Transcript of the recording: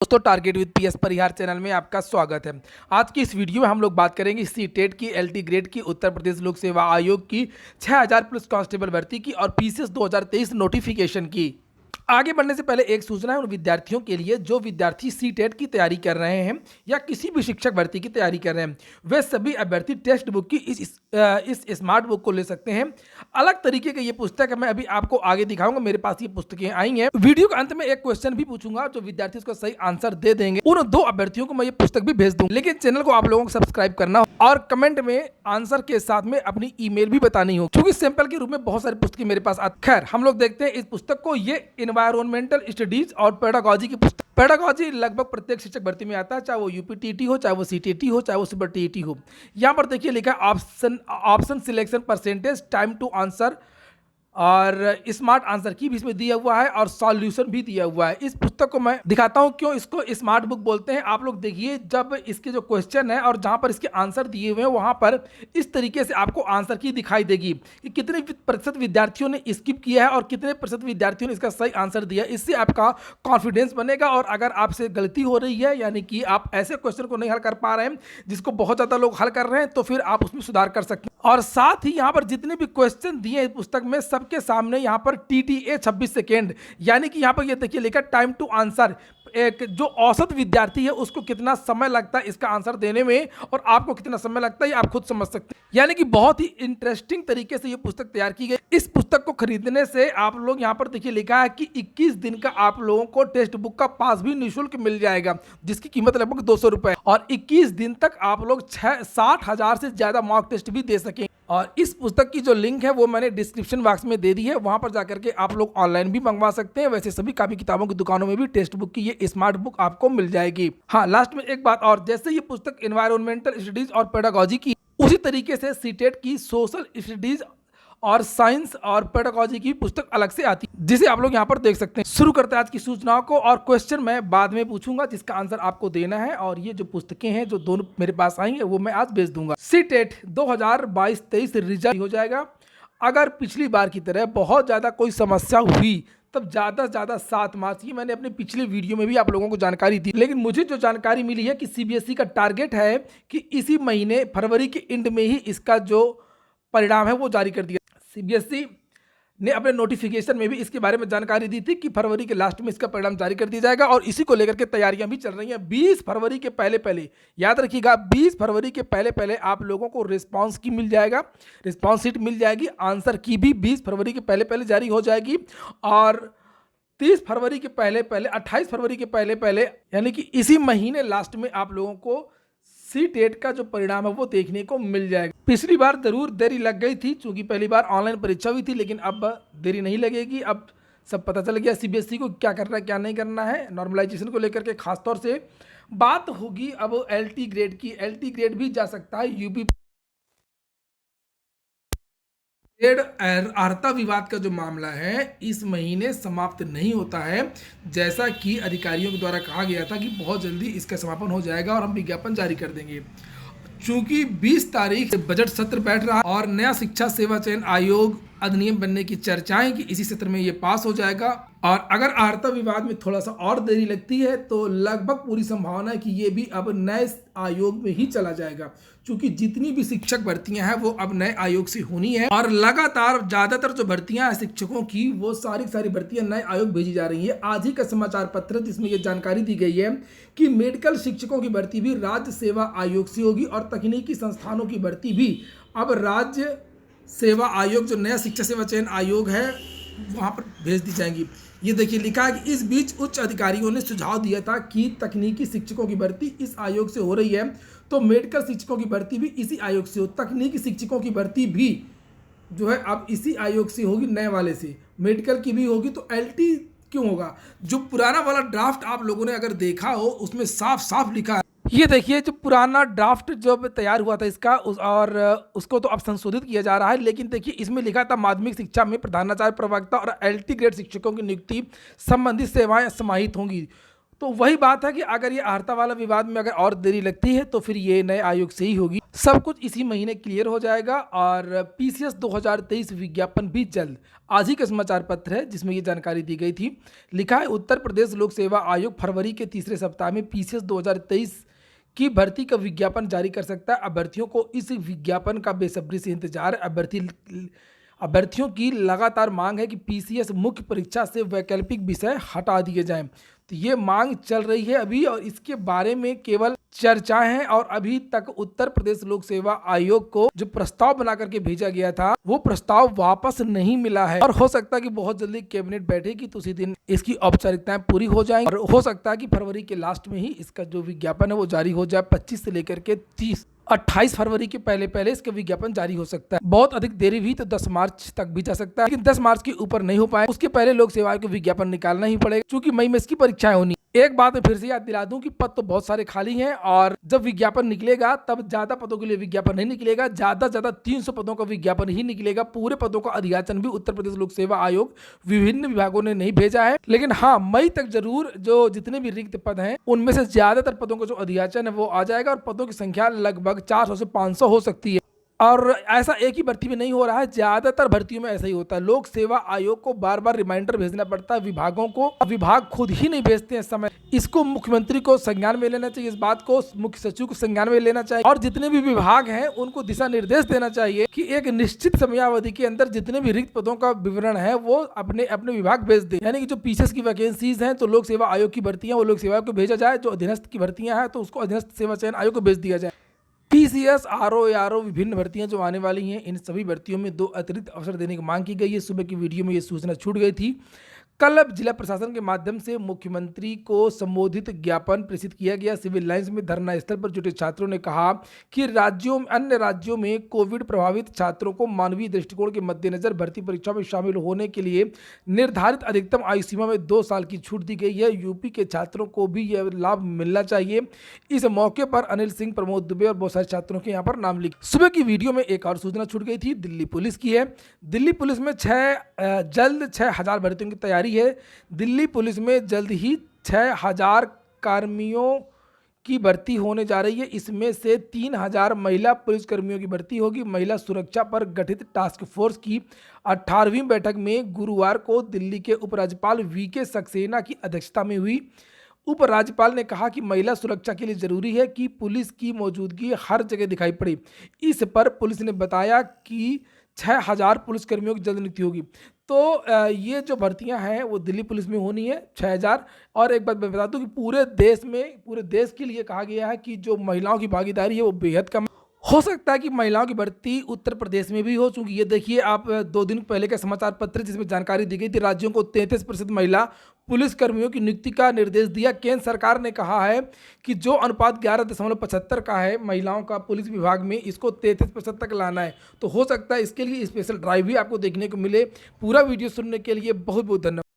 दोस्तों, target with PS Parihar channel में आपका स्वागत है। आज की इस वीडियो में हम लोग बात करेंगे सीटेट की, एलटी ग्रेड की, उत्तर प्रदेश लोक सेवा आयोग की 6000 प्लस कांस्टेबल भर्ती की और पीसीएस 2023 नोटिफिकेशन की। आगे बढ़ने से पहले एक सूचना है उन विद्यार्थियों के लिए जो विद्यार्थी सीटेट की तैयारी कर रहे हैं या किसी भी शिक्षक भर्ती की तैयारी कर रहे हैं। वे सभी अभ्यर्थी टेक्स्ट बुक की इस स्मार्ट बुक को ले सकते हैं। अलग तरीके की ये पुस्तक है, मैं अभी आपको आगे दिखाऊंगा। मेरे पास ये पुस्तकें आई हैं। वीडियो के अंत में एक क्वेश्चन भी पूछूंगा, जो विद्यार्थी उसका सही आंसर दे देंगे उन दो अभ्यर्थियों को मैं ये पुस्तक भी भेज दूंगा। लेकिन चैनल को आप लोगों को सब्सक्राइब करना और कमेंट में आंसर के साथ में अपनी ईमेल भी बतानी हो, क्योंकि सैंपल के रूप में बहुत सारी पुस्तकें मेरे पास आती। खैर, हम लोग देखते हैं इस पुस्तक को। ये एनवायरमेंटल स्टडीज और पेडागोजी की पुस्तक। पेडागोजी लगभग प्रत्येक शिक्षक भर्ती में आता है, चाहे वो यूपीटीटी हो, चाहे वो सीटीटी हो, चाहे वो सुपर टीईटी हो। यहाँ पर देखिए लिखा है option selection percentage, time to answer और स्मार्ट आंसर की भी इसमें दिया हुआ है और सॉल्यूशन भी दिया हुआ है। इस पुस्तक को मैं दिखाता हूं क्यों इसको स्मार्ट बुक बोलते हैं। आप लोग देखिए, जब इसके जो क्वेश्चन है और जहां पर इसके आंसर दिए हुए हैं वहां पर इस तरीके से आपको आंसर की दिखाई देगी कि कितने प्रतिशत विद्यार्थियों ने स्किप किया है और कितने प्रतिशत विद्यार्थियों ने इसका सही आंसर दिया। इससे आपका कॉन्फिडेंस बनेगा और अगर आपसे गलती हो रही है, यानी कि आप ऐसे क्वेश्चन को नहीं हल कर पा रहे हैं जिसको बहुत ज़्यादा लोग हल कर रहे हैं, तो फिर आप उसमें सुधार कर सकते हैं। और साथ ही यहाँ पर जितने भी क्वेश्चन दिए इस पुस्तक में, सबके सामने यहाँ पर TTA 26 सेकेंड, यानी कि यहाँ पर ये देखिए लिखा टाइम टू आंसर। एक जो औसत विद्यार्थी है उसको कितना समय लगता है इसका आंसर देने में और आपको कितना समय लगता है ये आप खुद समझ सकते हैं। यानी कि बहुत ही इंटरेस्टिंग तरीके से ये पुस्तक तैयार की गई। इस पुस्तक को खरीदने से आप लोग यहाँ पर देखिए लिखा है कि 21 दिन का आप लोगों को टेक्स्ट बुक का पास भी निःशुल्क मिल जाएगा, जिसकी कीमत लगभग 200 रुपए, और 21 दिन तक आप लोग 60,000 से ज्यादा मॉक टेस्ट भी दे सकें। और इस पुस्तक की जो लिंक है वो मैंने डिस्क्रिप्शन बॉक्स में दे दी है, वहां पर जाकर के आप लोग ऑनलाइन भी मंगवा सकते हैं। वैसे सभी कापी किताबों की दुकानों में भी टेक्स्ट बुक की ये स्मार्ट बुक आपको मिल जाएगी। हाँ, लास्ट में एक बात और, जैसे ये पुस्तक एनवायरमेंटल स्टडीज और पेडागोजी की, उसी तरीके से सीटेट की सोशल स्टडीज और साइंस और पेडागोजी की पुस्तक अलग से आती है, जिसे आप लोग यहाँ पर देख सकते हैं। शुरू करते हैं आज की सूचनाओं को, और क्वेश्चन मैं बाद में पूछूंगा जिसका आंसर आपको देना है। और ये जो पुस्तकें हैं जो दोनों मेरे पास आई हैं वो मैं आज भेज दूंगा। सीटेट 2022-23 रिजल्ट हो जाएगा। अगर पिछली बार की तरह बहुत ज़्यादा कोई समस्या हुई तब ज़्यादा से ज़्यादा 7 मार्च, ये मैंने अपने पिछले वीडियो में भी आप लोगों को जानकारी दी। लेकिन मुझे जो जानकारी मिली है कि सीबीएसई का टारगेट है कि इसी महीने फरवरी के एंड में ही इसका जो परिणाम है वो जारी कर दिया। सीबीएसई ने अपने नोटिफिकेशन में भी इसके बारे में जानकारी दी थी कि फरवरी के लास्ट में इसका परिणाम जारी कर दिया जाएगा, और इसी को लेकर के तैयारियां भी चल रही हैं। 20 फरवरी के पहले पहले, याद रखिएगा, 20 फरवरी के पहले पहले आप लोगों को रिस्पांस की मिल जाएगा, रिस्पांस शीट मिल जाएगी। आंसर की भी 20 फरवरी के पहले पहले जारी हो जाएगी, और 30 फरवरी के पहले पहले, 28 फरवरी के पहले पहले, यानी कि इसी महीने लास्ट में आप लोगों को सीटेट का जो परिणाम है वो देखने को मिल जाएगा। पिछली बार जरूर देरी लग गई थी, क्योंकि पहली बार ऑनलाइन परीक्षा हुई थी, लेकिन अब देरी नहीं लगेगी। अब सब पता चल गया सीबीएसई को क्या करना है क्या नहीं करना है। नॉर्मलाइजेशन को लेकर के खासतौर से बात होगी अब एलटी ग्रेड की। एलटी ग्रेड भी जा सकता है यूपी ग्रेड। अर्हता विवाद का जो मामला है इस महीने समाप्त नहीं होता है, जैसा कि अधिकारियों के द्वारा कहा गया था कि बहुत जल्दी इसका समापन हो जाएगा और हम विज्ञापन जारी कर देंगे। चूंकि 20 तारीख से बजट सत्र बैठ रहा और नया शिक्षा सेवा चयन आयोग अधिनियम बनने की चर्चाएं कि इसी सत्र में ये पास हो जाएगा, और अगर अर्हता विवाद में थोड़ा सा और देरी लगती है तो लगभग पूरी संभावना है कि ये भी अब नए आयोग में ही चला जाएगा, क्योंकि जितनी भी शिक्षक भर्तियां हैं वो अब नए आयोग से होनी है। और लगातार ज्यादातर जो भर्तियां हैं शिक्षकों की, वो सारी भर्तियां नए आयोग भेजी जा रही है। आज ही का समाचार पत्र जिसमें ये जानकारी दी गई है कि मेडिकल शिक्षकों की भर्ती भी राज्य सेवा आयोग से होगी, और तकनीकी संस्थानों की भर्ती भी अब राज्य सेवा आयोग, जो नया शिक्षा सेवा चयन आयोग है, वहां पर भेज दी जाएंगी। ये देखिए लिखा है कि इस बीच उच्च अधिकारियों ने सुझाव दिया था कि तकनीकी शिक्षकों की भर्ती इस आयोग से हो रही है तो मेडिकल शिक्षकों की भर्ती भी इसी आयोग से हो। तकनीकी शिक्षकों की भर्ती भी जो है अब इसी आयोग से होगी, नए वाले से। मेडिकल की भी होगी, तो एलटी क्यों होगा? जो पुराना वाला ड्राफ्ट आप लोगों ने अगर देखा हो उसमें साफ साफ लिखा है। ये देखिए, जो पुराना ड्राफ्ट जब तैयार हुआ था इसका उसको तो अब संशोधित किया जा रहा है, लेकिन देखिए इसमें लिखा था माध्यमिक शिक्षा में प्रधानाचार्य, प्रवक्ता और एलटी ग्रेड शिक्षकों की नियुक्ति संबंधित सेवाएं समाहित होंगी। तो वही बात है कि अगर ये आर्ता वाला विवाद में अगर और देरी लगती है तो फिर ये नए आयोग से ही होगी। सब कुछ इसी महीने क्लियर हो जाएगा और पीसीएस 2023 विज्ञापन भी जल्द। आज ही का समाचार पत्र है जिसमें ये जानकारी दी गई थी। लिखा है उत्तर प्रदेश लोक सेवा आयोग फरवरी के तीसरे सप्ताह में पीसीएस 2023 की भर्ती का विज्ञापन जारी कर सकता है। अभ्यर्थियों को इस विज्ञापन का बेसब्री से इंतजार है। अभ्यर्थियों की लगातार मांग है कि पीसीएस मुख्य परीक्षा से वैकल्पिक विषय हटा दिए जाएं। तो ये मांग चल रही है अभी और इसके बारे में केवल चर्चाएं हैं और अभी तक उत्तर प्रदेश लोक सेवा आयोग को जो प्रस्ताव बना करके भेजा गया था वो प्रस्ताव वापस नहीं मिला है और हो सकता है कि बहुत जल्दी कैबिनेट बैठेगी तो उसी दिन इसकी औपचारिकताएं पूरी हो जाएंगी और हो सकता है कि फरवरी के लास्ट में ही इसका जो विज्ञापन है वो जारी हो जाए। 25 से लेकर के 28 फरवरी के पहले पहले इसका विज्ञापन जारी हो सकता है। बहुत अधिक देरी भी तो 10 मार्च तक भी जा सकता है, लेकिन 10 मार्च के ऊपर नहीं हो पाए, उसके पहले लोक सेवा आयोग को विज्ञापन निकालना ही पड़ेगा क्योंकि मई में इसकी परीक्षाएं होनी। एक बात मैं फिर से याद दिला दूं कि पद तो बहुत सारे खाली हैं और जब विज्ञापन निकलेगा तब ज्यादा पदों के लिए विज्ञापन नहीं निकलेगा, ज्यादा 300 पदों का विज्ञापन ही निकलेगा। पूरे पदों का अधियाचन भी उत्तर प्रदेश लोक सेवा आयोग विभिन्न विभागों ने नहीं भेजा है, लेकिन हाँ मई तक जरूर जो जितने भी रिक्त पद हैं उनमें से ज्यादातर पदों का जो अधियाचन है वो आ जाएगा और पदों की संख्या लगभग 400 से 500 हो सकती है। और ऐसा एक ही भर्ती में नहीं हो रहा है, ज्यादातर भर्तियों में ऐसा ही होता है। लोक सेवा आयोग को बार बार रिमाइंडर भेजना पड़ता है विभागों को, विभाग खुद ही नहीं भेजते हैं समय। इसको मुख्यमंत्री को संज्ञान में लेना चाहिए, इस बात को मुख्य सचिव को संज्ञान में लेना चाहिए और जितने भी विभाग हैं उनको दिशा निर्देश देना चाहिए कि एक निश्चित समयावधि के अंदर जितने भी रिक्त पदों का विवरण है वो अपने अपने विभाग भेज दे। यानी कि जो पीसीएस की वैकेंसीज हैं तो लोक सेवा आयोग की भर्तियां वो लोक सेवा को भेजा जाए, जो अधीनस्थ की भर्तियां हैं तो उसको अधीनस्थ सेवा चयन आयोग को भेज दिया जाए। पीसीएस आरओ विभिन्न भर्तियां जो आने वाली हैं इन सभी भर्तियों में 2 अतिरिक्त अवसर देने की मांग की गई है। सुबह की वीडियो में ये सूचना छूट गई थी। कल जिला प्रशासन के माध्यम से मुख्यमंत्री को संबोधित ज्ञापन प्रेषित किया गया। सिविल लाइंस में धरना स्थल पर जुटे छात्रों ने कहा कि अन्य राज्यों में कोविड प्रभावित छात्रों को मानवीय दृष्टिकोण के मद्देनजर भर्ती परीक्षा में शामिल होने के लिए निर्धारित अधिकतम आयु सीमा में 2 साल की छूट दी गई है। यूपी के छात्रों को भी यह लाभ मिलना चाहिए। इस मौके पर अनिल सिंह, प्रमोद दुबे और बहुत सारे छात्रों के यहाँ पर नाम लिखे। सुबह की वीडियो में एक और सूचना छूट गई थी, दिल्ली पुलिस की है। दिल्ली पुलिस में जल्द 6000 भर्तियों की तैयारी है। दिल्ली पुलिस में जल्द ही 6000 कर्मियों की भर्ती होने जा रही है। इसमें से 3000 महिला पुलिसकर्मियों की भर्ती होगी। महिला सुरक्षा पर गठित टास्क फोर्स की 18वीं बैठक में गुरुवार को दिल्ली के उपराज्यपाल वीके सक्सेना की अध्यक्षता में हुई। उपराज्यपाल ने कहा कि महिला सुरक्षा के लिए जरूरी है कि पुलिस की मौजूदगी हर जगह दिखाई पड़े। इस पर पुलिस ने बताया कि 6000 पुलिसकर्मियों की जल्द नियुक्ति होगी। तो ये जो भर्तियां हैं वो दिल्ली पुलिस में होनी है 6000। और एक बात मैं बता दूं कि पूरे देश के लिए कहा गया है कि जो महिलाओं की भागीदारी है वो बेहद कम। हो सकता है कि महिलाओं की भर्ती उत्तर प्रदेश में भी हो, चूंकि ये देखिए आप 2 दिन पहले का समाचार पत्र जिसमें जानकारी दी गई थी राज्यों को 33% महिला पुलिसकर्मियों की नियुक्ति का निर्देश दिया। केंद्र सरकार ने कहा है कि जो अनुपात 11.75 का है महिलाओं का पुलिस विभाग में, इसको 33% तक लाना है। तो हो सकता है इसके लिए स्पेशल ड्राइव भी आपको देखने को मिले। पूरा वीडियो सुनने के लिए बहुत बहुत धन्यवाद।